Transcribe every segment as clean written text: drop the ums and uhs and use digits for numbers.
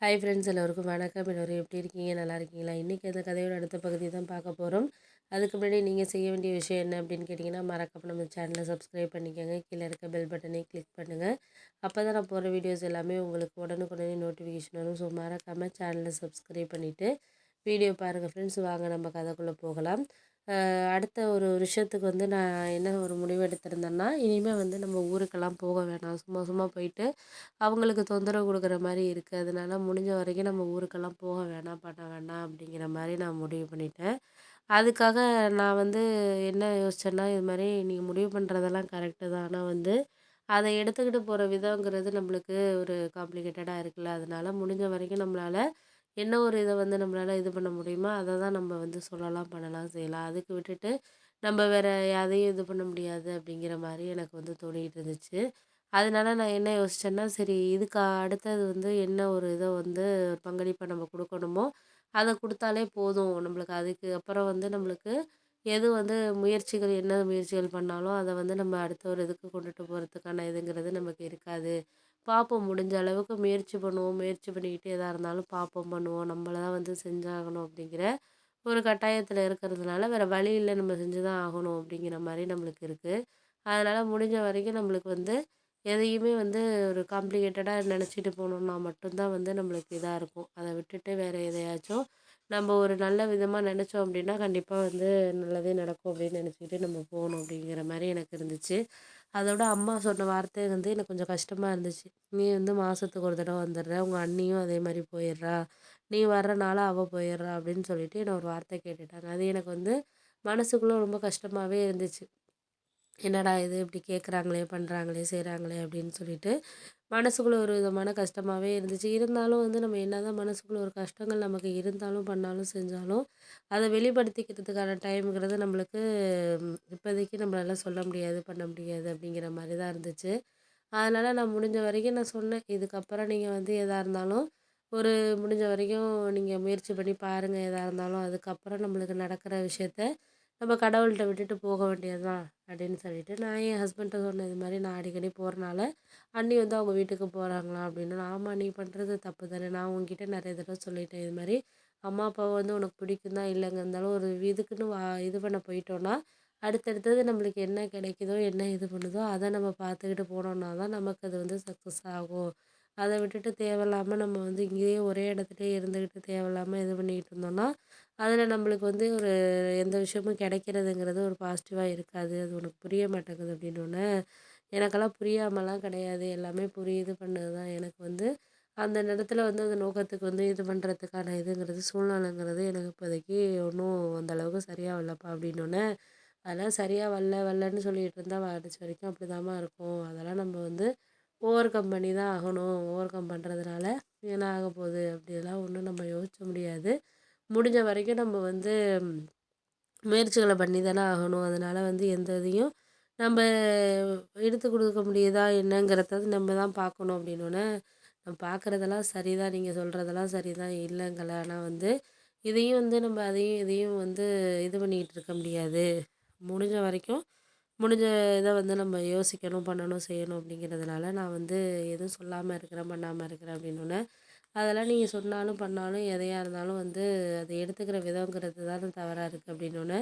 Hi friends, எல்லோருக்கும் வணக்கம். எல்லோரும் எப்படி இருக்கீங்க? நல்லா இருக்கீங்களா? இன்றைக்கி அந்த கதையோட அடுத்த பகுதி தான் பார்க்க போகிறோம். அதுக்கு முன்னாடி நீங்கள் செய்ய வேண்டிய விஷயம் என்ன அப்படின்னு கேட்டிங்கன்னா, மறக்காம நம்ம சேனலை சப்ஸ்கிரைப் பண்ணிக்கோங்க. கீழே இருக்க பெல் பட்டனை கிளிக் பண்ணுங்கள். அப்போ தான் நான் போகிற வீடியோஸ் எல்லாமே உங்களுக்கு உடனுக்குடனே நோட்டிஃபிகேஷன் வரும். ஸோ மறக்காமல் சேனலை சப்ஸ்கிரைப் பண்ணிவிட்டு வீடியோ பாருங்கள் ஃப்ரெண்ட்ஸ். வாங்க நம்ம கதைக்குள்ளே போகலாம். அடுத்த ஒரு விஷயத்துக்கு நான் என்ன ஒரு முடிவு எடுத்திருந்தேன்னா, இனிமேல் நம்ம ஊருக்கெல்லாம் போக வேணாம். சும்மா சும்மா போயிட்டு அவங்களுக்கு தொந்தரவு கொடுக்குற மாதிரி இருக்குது. அதனால முடிஞ்ச வரைக்கும் நம்ம ஊருக்கெல்லாம் போக வேணாம், பண்ண வேண்டாம் அப்படிங்கிற மாதிரி நான் முடிவு பண்ணிட்டேன். அதுக்காக நான் என்ன யோசிச்சேன்னா, இது மாதிரி நீங்கள் முடிவு பண்ணுறதெல்லாம் கரெக்டு தான். ஆனால் அதை எடுத்துக்கிட்டு போகிற விதங்கிறது நம்மளுக்கு ஒரு காம்ப்ளிகேட்டடாக இருக்குல்ல. அதனால முடிஞ்ச வரைக்கும் நம்மளால் என்ன ஒரு இதை நம்மளால் இது பண்ண முடியுமோ அதை தான் நம்ம சொல்லலாம், பண்ணலாம், செய்யலாம். அதுக்கு விட்டுட்டு நம்ம வேற யாரையும் இது பண்ண முடியாது அப்படிங்கிற மாதிரி எனக்கு தோணிகிட்டு இருந்துச்சு. அதனால நான் என்ன யோசிச்சேன்னா, சரி இதுக்கு அடுத்தது என்ன ஒரு இதை பங்களிப்பை நம்ம குடுக்கணுமோ, அத குடுத்தாலே போதும். நம்மளுக்கு அதுக்கு அப்புறம் நம்மளுக்கு எது முயற்சிகள் என்ன முயற்சிகள் பண்ணாலும், அத நம்ம அடுத்த ஒரு இதுக்கு கொண்டுட்டு போறதுக்கான இதுங்கிறது நமக்கு இருக்காது. பார்ப்போம், முடிஞ்ச அளவுக்கு முயற்சி பண்ணுவோம். முயற்சி பண்ணிக்கிட்டு எதா இருந்தாலும் பார்ப்போம், பண்ணுவோம். நம்மள தான் செஞ்சாகணும் அப்படிங்கிற ஒரு கட்டாயத்தில இருக்கிறதுனால, வேற வழி இல்ல, நம்ம செஞ்சு தான் ஆகணும் அப்படிங்கிற மாரி நம்மளுக்கு இருக்கு. அதனால முடிஞ்ச வரைக்கும் நம்மளுக்கு எதையுமே ஒரு காம்ப்ளிகேட்டடா நினச்சிட்டு போனோம்னா மட்டும் தான் நம்மளுக்கு இதா இருக்கும். அத விட்டுட்டு வேற எதையாச்சும் நம்ம ஒரு நல்ல விதமா நினச்சோம் அப்படின்னா, கண்டிப்பா நல்லதே நடக்கும் அப்படின்னு நினச்சிக்கிட்டு நம்ம போகணும் அப்படிங்கிற மாரி எனக்கு இருந்துச்சு. அதோட அம்மா சொன்ன வார்த்தை எனக்கு கொஞ்சம் கஷ்டமா இருந்துச்சு. "நீ மாசத்துக்கு ஒரு தடவ வந்துடுற. உங்க அண்ணியும் அதே மாரி போயிடுறா. நீ வர்றனால அவ போயிடுறா" அப்படின்னு சொல்லிட்டு என்ன ஒரு வார்த்தை கேட்டுட்டாங்க. அது எனக்கு மனசுக்குள்ள ரொம்ப கஷ்டமாவே இருந்துச்சு. என்னடா இது இப்படி கேட்குறாங்களே, பண்ணுறாங்களே, செய்கிறாங்களே அப்படின்னு சொல்லிட்டு மனசுக்குள்ள ஒரு விதமான கஷ்டமாவே இருந்துச்சு. இருந்தாலும் நம்ம என்னதான் மனசுக்குள்ள ஒரு கஷ்டங்கள் நமக்கு இருந்தாலும், பண்ணாலும், செஞ்சாலும் அத வெளிப்படுத்திக்கிறதுக்கான டைம்ங்கிறது நம்மளுக்கு இப்போதைக்கு நம்மளால சொல்ல முடியாது, பண்ண முடியாது அப்படிங்கிற மாரி தான் இருந்துச்சு. அதனால நான் முடிஞ்ச வரைக்கும் நான் சொன்னேன். இதுக்கப்புறம் நீங்க எதா இருந்தாலும் ஒரு முடிஞ்ச வரைக்கும் நீங்க முயற்சி பண்ணி பாருங்க. எதா இருந்தாலும் அதுக்கப்புறம் நம்மளுக்கு நடக்கிற விஷயத்த நம்ம கடவுள்ட்ட விட்டுட்டு போக வேண்டியது தான் அப்படின்னு சொல்லிட்டு, நான் என் ஹஸ்பண்ட்ட சொன்னேன். இது மாரி நான் அடிக்கடி போறனால, அண்ணி அவங்க வீட்டுக்கு போறாங்களா அப்படின்னு. ஆமா, நீ பண்ணுறது தப்பு தானே. நான் உன்கிட்ட நெறைய தடவ சொல்லிட்டேன். இது மாரி அம்மா, அப்பாவ உனக்கு பிடிக்கும் தான், இல்லைங்க இருந்தாலும் ஒரு இதுக்குன்னு இது பண்ண போயிட்டோம்னா, அடுத்தடுத்தது நம்மளுக்கு என்ன கிடைக்குதோ, என்ன இது பண்ணுதோ, அத நம்ம பார்த்துக்கிட்டு போனோம்னா தான் நமக்கு அது சக்ஸஸ் ஆகும். அத விட்டுட்டு தேவையில்லாம நம்ம இங்கேயே ஒரே இடத்துலயே இருந்துக்கிட்டு தேவையில்லாம இது பண்ணிக்கிட்டு இருந்தோம்னா, அதில நம்மளுக்கு ஒரு எந்த விஷயமும் கிடைக்கிறதுங்கிறது ஒரு பாசிட்டிவா இருக்காது. அது உனக்கு புரிய மாட்டேங்குது அப்படின்னோனே, எனக்கெல்லாம் புரியாமலாம் கிடையாது. எல்லாமே புரியுது பண்ணது தான். எனக்கு அந்த நேரத்தில அந்த நோக்கத்துக்கு இது பண்ணுறதுக்கான இதுங்கிறது சூழ்நிலைங்கிறது எனக்கு இப்போதைக்கு ஒன்றும் அந்த அளவுக்கு சரியா வரலப்பா அப்படின்னோனே, அதெல்லாம் சரியா வரல வரலன்னு சொல்லிட்டு இருந்தா கடைசி வரைக்கும் அப்படிதாம்மா இருக்கும். அதெல்லாம் நம்ம ஓவர் கம் பண்ணி தான் ஆகணும். ஓவர் கம் பண்ணுறதுனால என்ன ஆகப்போகுது அப்படிலாம் ஒண்ணும் நம்ம யோசிக்க முடியாது. முடிஞ்ச வரைக்கும் நம்ம முயற்சிகள பண்ணி தானே ஆகணும். அதனால எந்த இதையும் நம்ப எடுத்து குடுக்க முடியுதா என்னங்கிறத நம்ம தான் பார்க்கணும் அப்படின்னோனே, நான் பார்க்குறதெல்லாம் சரிதான். நீங்க சொல்றதெல்லாம் சரிதான். இல்லங்கல. ஆனா இதையும் நம்ம அதையும் இதையும் இது பண்ணிக்கிட்டு இருக்க முடியாது. முடிஞ்ச வரைக்கும் முடிஞ்ச இத நம்ம யோசிக்கணும், பண்ணணும், செய்யணும் அப்படிங்கிறதுனால நான் எதுவும் சொல்லாம இருக்கிறேன், பண்ணாம இருக்கிறேன் அப்படின்னோனே, அதெல்லாம் நீங்க சொன்னாலும், பண்ணாலும் எதையா இருந்தாலும் அத எடுத்துக்கிற விதங்கிறது தானே தவறா இருக்கு அப்படின்னோனே,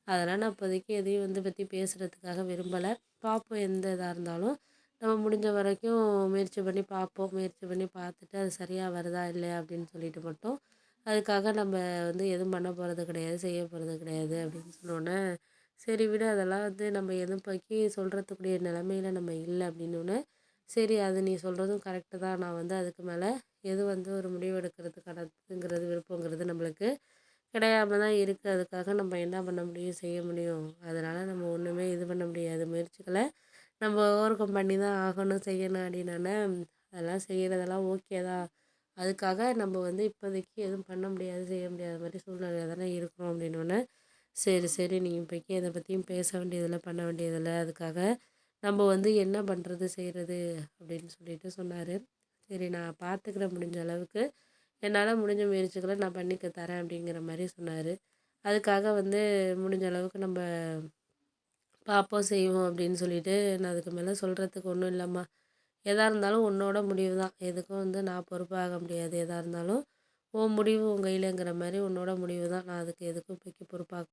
அதெல்லாம் நான் இப்போதைக்கு எதையும் பத்தி பேசுறதுக்காக விரும்பல. பார்ப்போம், எந்த இதா இருந்தாலும் நம்ம முடிஞ்ச வரைக்கும் முயற்சி பண்ணி பார்ப்போம். முயற்சி பண்ணி பார்த்துட்டு அது சரியா வருதா, இல்லையா அப்படின்னு சொல்லிட்டு மட்டும் அதுக்காக நம்ம எதுவும் பண்ண போறது கிடையாது, செய்ய போறது கிடையாது அப்படின்னு சொன்னோனே, சரி விடு, அதெல்லாம் நம்ம எதுவும் இப்போதைக்கு சொல்றதுக்கூடிய நிலைமையில நம்ம இல்ல அப்படின்னோனே, சரி அது நீ சொல்றதும் கரெக்ட்டு தான். நான் அதுக்கு மேல எது ஒரு முடிவு எடுக்கிறதுக்கானதுங்கிறது விருப்பங்கிறது நம்மளுக்கு கிடையாம தான் இருக்கு. அதுக்காக நம்ம என்ன பண்ண முடியும்? செய்ய முடியும். அதனால நம்ம ஒண்ணுமே இது பண்ண முடியாது. முயற்சிகள நம்ம ஓவர் கம் பண்ணி தான் ஆகணும், செய்யணும் அப்படின்னோனே, அதெல்லாம் செய்யறதெல்லாம் ஓகே தான். அதுக்காக நம்ம இப்போதைக்கு எதுவும் பண்ண முடியாது, செய்ய முடியாத மாரி சூழ்நிலையில தானே இருக்கிறோம் அப்படின்னோனே, சரி, சரி, நீ இப்போதைக்கு எத பத்தியும் பேச வேண்டியதில்ல, பண்ண வேண்டியதில்ல. அதுக்காக நம்ம என்ன பண்ணுறது, செய்றது அப்படின்னு சொல்லிட்டு சொன்னாரு. சரி, நான் பார்த்துக்கிறேன் முடிஞ்ச அளவுக்கு. என்னால முடிஞ்ச முயற்சிகள நான் பண்ணிக்க தரேன் அப்படிங்கிற மாரி சொன்னாரு. அதுக்காக முடிஞ்ச அளவுக்கு நம்ம பார்ப்போம், செய்வோம் அப்படின்னு சொல்லிட்டு, நான் அதுக்கு மேல சொல்றதுக்கு ஒண்ணும் இல்லம்மா. எதா இருந்தாலும் உன்னோட முடிவு தான். எதுக்கும் வந்து நான் பொறுப்பாக முடியாது. எதா இருந்தாலும் உன் முடிவு உன் கையிலங்கிற மாரி உன்னோட முடிவு தான். நான் அதுக்கு எதுக்கும் இப்போதைக்கு பொறுப்பாக